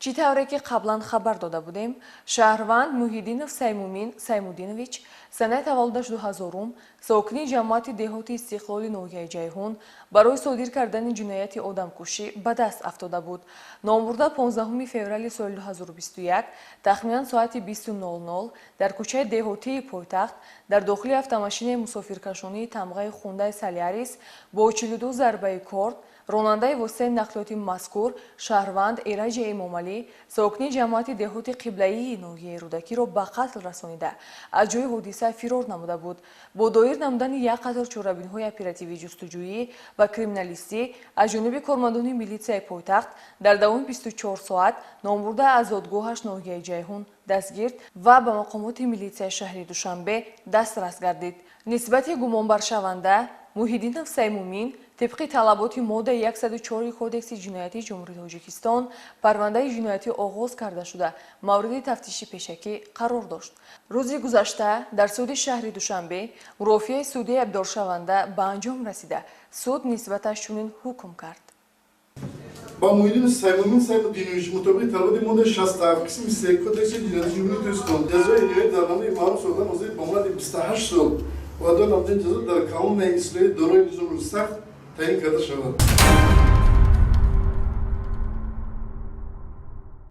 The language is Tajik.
чӣ тавре ки қаблан хабар дода будем, шаҳрванд Муҳиддинов Саймудинович санаи таваллудаш 2000 сокини ҷамоати деҳоти Истиқлоли ноҳияи Ҷайҳун барои содир кардани ҷинояти одамкушӣ ба даст афтода буд. Номбурда 15 феврали соли 2021 тахминан соати 20:00 дар кӯчаи деҳотии пойтахт дар дохили автомашини мусофиркашонии тамғаи Хундай Солярис бо 42 зарбаи корт ронандаи воситаи нақлиёти мазкур шаҳрванд Эраҷи Эмомалӣ сокини ҷамоати деҳоти қиблаии ноҳияи Рӯдакиро ба қатл расонида аз ҷои ҳодиса фирор намуда буд. Бо доир намудани як қатор чорабинҳои оперативии ҷустуҷӯӣ ва криминалистӣ аз ҷониби кормандони милитсияи пойтахт дар давоми 24 соат номбурда аз зодгоҳаш ноҳияи Ҷайҳун дастгирд ва ба мақомоти милитсияи шаҳри Душанбе дастрас гардид. Нисбати гумонбаршаванда Муҳиддинов Саймумин طبق طلبات ماده 104 کودکس جنایتی جمهوری تاجیکستان پرونده جنایتی آغاز کرده شده مورد تفتیش پیشکی قرار داشت. روز گذشته در سود شهر دوشنبه مرافعه سودی ابدارشونده به انجام رسیده سود نسبتش چنین حکم کرد. با Muhyiddin Seymour'un Seymour'un mutabık talebinde moda 67 kısım istek kodekse cinayeti cumhuriyet üstün cezayı nihayet davranışa maruz olan uzay bombalı 28 yıl ve 4 namden ceza در kanun ve İsrail doğru nizamı sert tayin kadı şavar.